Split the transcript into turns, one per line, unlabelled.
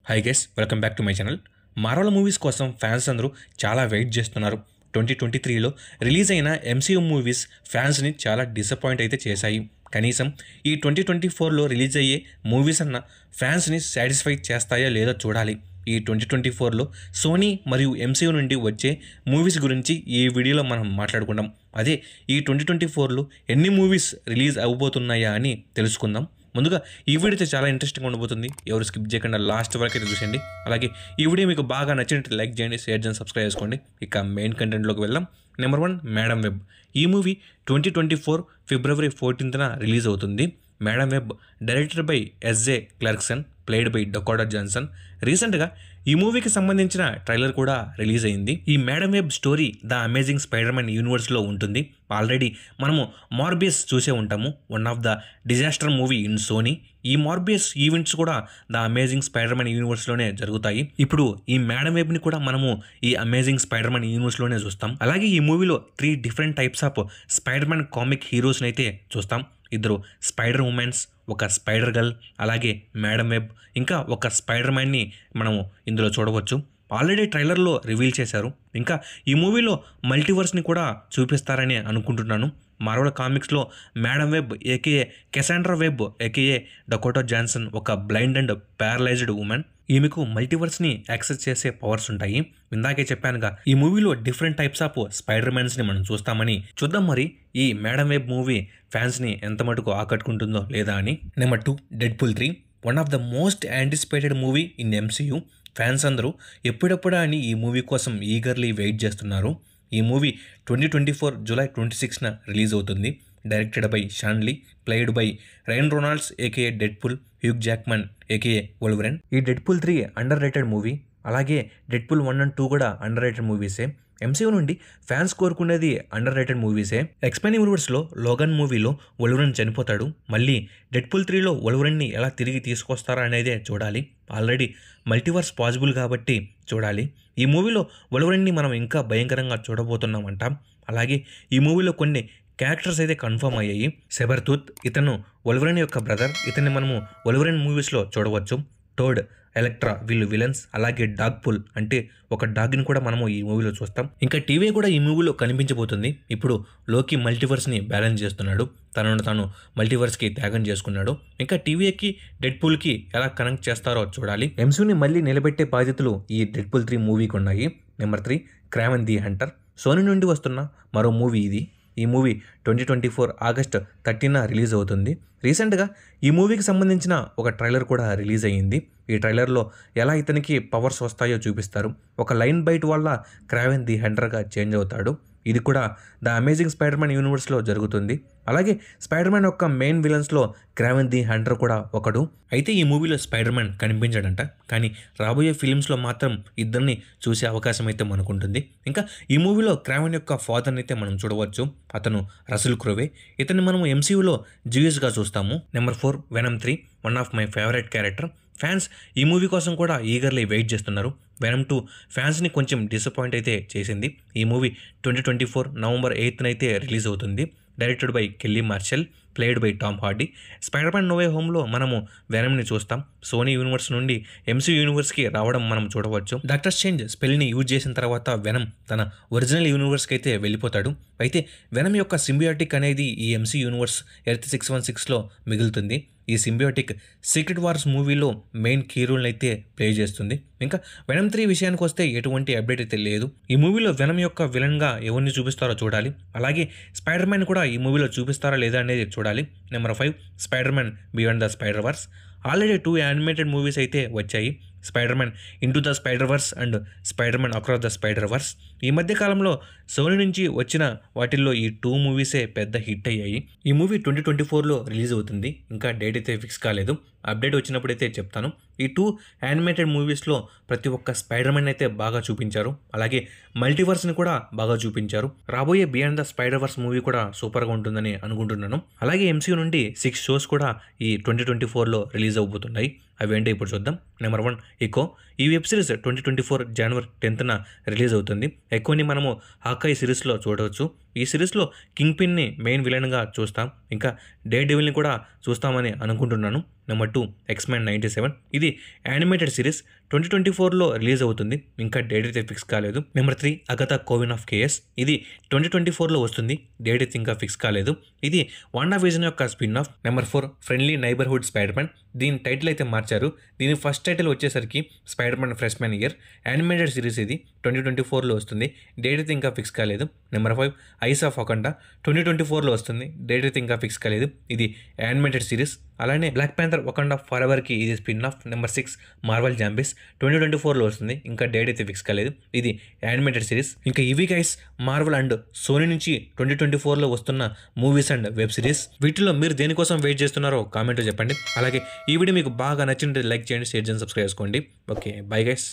Hi guys, welcome back to my channel. Marvel movies కోసం fans అందరూ చాలా wait చేస్తున్నారు. 2023లో రిలీజ్ అయిన ఎంసీయూ మూవీస్ ఫ్యాన్స్ని చాలా డిసప్పాయింట్ అయితే చేశాయి. కనీసం ఈ 2024లో రిలీజ్ అయ్యే మూవీస్ అన్న ఫ్యాన్స్ని సాటిస్ఫై చేస్తాయో లేదో చూడాలి. ఈ 2024లో సోనీ మరియు ఎంసీయూ నుండి వచ్చే మూవీస్ గురించి ఈ వీడియోలో మనం మాట్లాడుకుందాం. అదే ఈ 2024లో ఎన్ని మూవీస్ రిలీజ్ అవ్వబోతున్నాయా అని తెలుసుకుందాం. ముందుగా ఈ వీడియో అయితే చాలా ఇంట్రెస్టింగ్ ఉండబోతుంది. ఎవరు స్కిప్ చేయకుండా లాస్ట్ వరకు అయితే చూసేయండి. అలాగే ఈ వీడియో మీకు బాగా నచ్చినట్టు లైక్ చేయండి, షేర్ చేయండి, సబ్స్క్రైబ్ చేసుకోండి. ఇక మెయిన్ కంటెంట్లోకి వెళ్దాం. Number 1, Madame Web. ఈ మూవీ 2024 ఫిబ్రవరి 14న రిలీజ్ అవుతుంది. Madame Web director by SJ Clarkson, played by Dakota Johnson. రీసెంట్గా ఈ మూవీకి సంబంధించిన ట్రైలర్ కూడా రిలీజ్ అయింది. ఈ Madame Web story the amazing Spider Man యూనివర్స్లో ఉంటుంది. ఆల్రెడీ మనము మార్బియస్ చూసే ఉంటాము, one of the disaster movie in Sony. ఈ మార్బియస్ ఈవెంట్స్ కూడా ద అమేజింగ్ స్పైడర్ మ్యాన్ యూనివర్స్లోనే జరుగుతాయి. ఇప్పుడు ఈ మేడం వెబ్ని కూడా మనము ఈ అమేజింగ్ స్పైడర్ మ్యాన్ యూనివర్స్లోనే చూస్తాం. అలాగే ఈ మూవీలో 3 different types of Spider Man comic హీరోస్ని అయితే చూస్తాం. 2 స్పైడర్ ఉమెన్స్, ఒక స్పైడర్ గర్ల్, అలాగే మేడం వెబ్, ఇంకా ఒక స్పైడర్ మ్యాన్ని మనము ఇందులో చూడవచ్చు. ఆల్రెడీ ట్రైలర్లో రివీల్ చేశారు. ఇంకా ఈ మూవీలో మల్టీవర్స్ని కూడా చూపిస్తారని అనుకుంటున్నాను. మార్వెల్ కామిక్స్లో Madame Web AKA Cassandra Web AKA Dakota Johnson ఒక బ్లైండ్ అండ్ ప్యారలైజ్డ్ ఉమెన్. ఈమెకు మల్టీవర్స్ని యాక్సెస్ చేసే పవర్స్ ఉంటాయి. ఇందాకే చెప్పానుగా, ఈ మూవీలో డిఫరెంట్ టైప్స్ ఆఫ్ స్పైడర్ మ్యాన్స్ని మనం చూస్తామని. చూద్దాం మరి ఈ మేడం వెబ్ మూవీ ఫ్యాన్స్ని ఎంత మటుకు ఆకట్టుకుంటుందో లేదా అని. Number 2, Deadpool 3. One of the most anticipated movie in MCU. Fans అందరూ ఎప్పుడెప్పుడా అని ఈ మూవీ కోసం ఈగర్లీ వెయిట్ చేస్తున్నారు. ఈ మూవీ 2024 జూలై 26న రిలీజ్ అవుతుంది. Directed by Shawn Lee, played by Ryan Reynolds AKA Deadpool, Hugh Jackman AKA Wolverine. ఈ డెడ్పూల్ 3 అండర్ రేటెడ్ మూవీ. అలాగే డెడ్పూల్ 1 and 2 కూడా అండర్ రేటెడ్ మూవీసే. ఎంసీయూ నుండి ఫ్యాన్స్ కోరుకునేది అండర్ రేటెడ్ మూవీసే. ఎక్స్పెన్ యూనివర్స్లో లోగన్ మూవీలో వోల్వరెన్ చనిపోతాడు. మళ్ళీ డెడ్పూల్ 3లో వోల్వరెన్ని ఎలా తిరిగి తీసుకొస్తారా అనేదే చూడాలి. ఆల్రెడీ మల్టీవర్స్ పాసిబుల్ కాబట్టి చూడాలి. ఈ మూవీలో వోల్వరెన్ని మనం ఇంకా భయంకరంగా చూడబోతున్నామంట. అలాగే ఈ మూవీలో కొన్ని క్యారెక్టర్స్ అయితే కన్ఫర్మ్ అయ్యాయి. సెబర్తూత్, ఇతను వోల్వరెన్ యొక్క బ్రదర్. ఇతన్ని మనము వోల్వరెన్ మూవీస్లో చూడవచ్చు. టోడ్, ఎలక్ట్రా వీళ్ళు విలన్స్. అలాగే డాగ్ పుల్ అంటే ఒక డాగ్ని కూడా మనము ఈ మూవీలో చూస్తాం. ఇంకా టీవీ కూడా ఈ మూవీలో కనిపించబోతుంది. ఇప్పుడు లోకి మల్టీవర్స్ని బ్యాలెన్స్ చేస్తున్నాడు, తనను తాను మల్టీవర్స్కి త్యాగం చేసుకున్నాడు. ఇంకా టీవీకి డెడ్పూల్కి ఎలా కనెక్ట్ చేస్తారో చూడాలి. ఎంసీయూని మళ్ళీ నిలబెట్టే బాధ్యతలు ఈ డెడ్పూల్ 3 మూవీకి ఉన్నాయి. Number 3, Kraven the Hunter. Sony నుండి వస్తున్న మరో మూవీ ఇది. ఈ మూవీ 2024 ఆగస్ట్ 13న రిలీజ్ అవుతుంది. రీసెంట్గా ఈ మూవీకి సంబంధించిన ఒక ట్రైలర్ కూడా రిలీజ్ అయ్యింది. ఈ ట్రైలర్లో ఎలా ఇతనికి పవర్స్ వస్తాయో చూపిస్తారు. ఒక లైన్ బైట్ వల్ల క్రావెన్ ది హంటర్గా చేంజ్ అవుతాడు. ఇది కూడా ద అమేజింగ్ స్పైడర్ మ్యాన్ యూనివర్స్లో జరుగుతుంది. అలాగే స్పైడర్ మ్యాన్ యొక్క మెయిన్ విలన్స్లో క్రావెన్ ది హంటర్ కూడా ఒకడు. అయితే ఈ మూవీలో స్పైడర్ మ్యాన్ కనిపించాడంట, కానీ రాబోయే ఫిలిమ్స్లో మాత్రం ఇద్దరిని చూసే అవకాశం అయితే మనకుంటుంది. ఇంకా ఈ మూవీలో క్రావెన్ యొక్క ఫాదర్ని అయితే మనం చూడవచ్చు. అతను రసల్ క్రోవే. ఇతన్ని మనం ఎంసీయూలో జియూస్గా చూస్తాము. Number 4, venom 3. One of my favourite character. Fans ఈ మూవీ కోసం కూడా ఈగర్లీ వెయిట్ చేస్తున్నారు. వెనమ్ 2 ఫ్యాన్స్ని కొంచెం డిసప్పాయింట్ అయితే చేసింది. ఈ మూవీ 2024 నవంబర్ 8న అయితే రిలీజ్ అవుతుంది. Directed by Kelly Marshall, played by Tom Hardy. Spider Man no way హోమ్లో మనము వెనమ్ని చూస్తాం. సోనీ యూనివర్స్ నుండి ఎంసీయూ యూనివర్స్కి రావడం మనం చూడవచ్చు. డాక్టర్ స్ట్రేంజ్ స్పెల్ని యూజ్ చేసిన తర్వాత వెనమ్ తన ఒరిజినల్ యూనివర్స్కి అయితే వెళ్ళిపోతాడు. అయితే వెనమ్ యొక్క సింబియోటిక్ అనేది ఈ ఎంసీయూ యూనివర్స్ ఎర్త్ 616లో మిగులుతుంది. ఈ సింబియోటిక్ సీక్రెట్ వార్స్ మూవీలో మెయిన్ కీ రోల్ని అయితే ప్లే చేస్తుంది. ఇంకా వెనమ్ 3 విషయానికి వస్తే ఎటువంటి అప్డేట్ అయితే లేదు. ఈ మూవీలో వెనమ్ యొక్క విలన్గా ఎవరిని చూపిస్తారో చూడాలి. అలాగే స్పైడర్ మ్యాన్ కూడా ఈ మూవీలో చూపిస్తారా లేదా అనేది చూడాలి. Number 5, Spider Man Beyond the Spider Verse. Already 2 animated movies అయితే వచ్చాయి. Spider Man Into the Spider Verse and Spider Man Across the Spider Verse. ఈ మధ్య కాలంలో సోనీ నుంచి వచ్చిన వాటిల్లో ఈ 2 మూవీసే పెద్ద హిట్ అయ్యాయి. ఈ మూవీ 2024లో రిలీజ్ అవుతుంది. ఇంకా డేట్ అయితే ఫిక్స్ కాలేదు. అప్డేట్ వచ్చినప్పుడైతే చెప్తాను. ఈ 2 యానిమేటెడ్ మూవీస్లో ప్రతి ఒక్క స్పైడర్ మ్యాన్ అయితే బాగా చూపించారు. అలాగే మల్టీవర్స్ని కూడా బాగా చూపించారు. రాబోయే Beyond the Spider Verse movie కూడా సూపర్గా ఉంటుందని అనుకుంటున్నాను. అలాగే ఎంసీయూ నుండి 6 షోస్ కూడా ఈ 2024లో రిలీజ్ అవబోతున్నాయి. అవేంటో ఇప్పుడు చూద్దాం. Number 1, Echo. ఈ వెబ్ సిరీస్ 2024 జనవరి 10న రిలీజ్ అవుతుంది. ఎకోని మనము హాకాయ్ సిరీస్లో చూడవచ్చు. ఈ సిరీస్లో కింగ్ పిన్ని మెయిన్ విలన్గా చూస్తాం, ఇంకా డేర్ డెవిల్ని కూడా చూస్తామని అనుకుంటున్నాను. Number 2 X-Men 97. ఇది యానిమేటెడ్ సిరీస్ 2024లో రిలీజ్ అవుతుంది, ఇంకా డేట్ అయితే ఫిక్స్ కాలేదు. Number 3 Agatha Coven of Chaos. ఇది 2024లో వస్తుంది, డేట్ అయితే ఇంకా ఫిక్స్ కాలేదు. ఇది వాండా విజన్ యొక్క spin off. Number 4 friendly neighbourhood Spider Man. దీని టైటిల్ అయితే మార్చారు, దీని ఫస్ట్ టైటిల్ వచ్చేసరికి Spider Man freshmen year. Animated series ఇది 2024లో వస్తుంది, డేట్ అయితే ఇంకా ఫిక్స్ కాలేదు. Number 5 eyes of Wakanda. 2024లో వస్తుంది, డేట్ అయితే ఇంకా ఫిక్స్ కాలేదు. ఇది యానిమేటెడ్ సిరీస్. అలానే బ్లాక్ ప్యాంథర్ వకండా ఫర్ ఎవర్కి ఇది spin off. Number 6 Marvel zombies. 2024లో వస్తుంది, ఇంకా డేట్ అయితే ఫిక్స్ కాలేదు. ఇది యానిమేటెడ్ సిరీస్. ఇంకా ఇవి గైస్ మార్వెల్ అండ్ సోనీ నుంచి 2024లో వస్తున్న మూవీస్ అండ్ వెబ్ సిరీస్. వీటిలో మీరు దేనికోసం వెయిట్ చేస్తున్నారో కామెంట్లో చెప్పండి. అలాగే ఈ వీడియో మీకు బాగా నచ్చినట్టు లైక్ చేయండి, షేర్ చేయండి, సబ్స్క్రైబ్ చేసుకోండి. Okay, bye guys.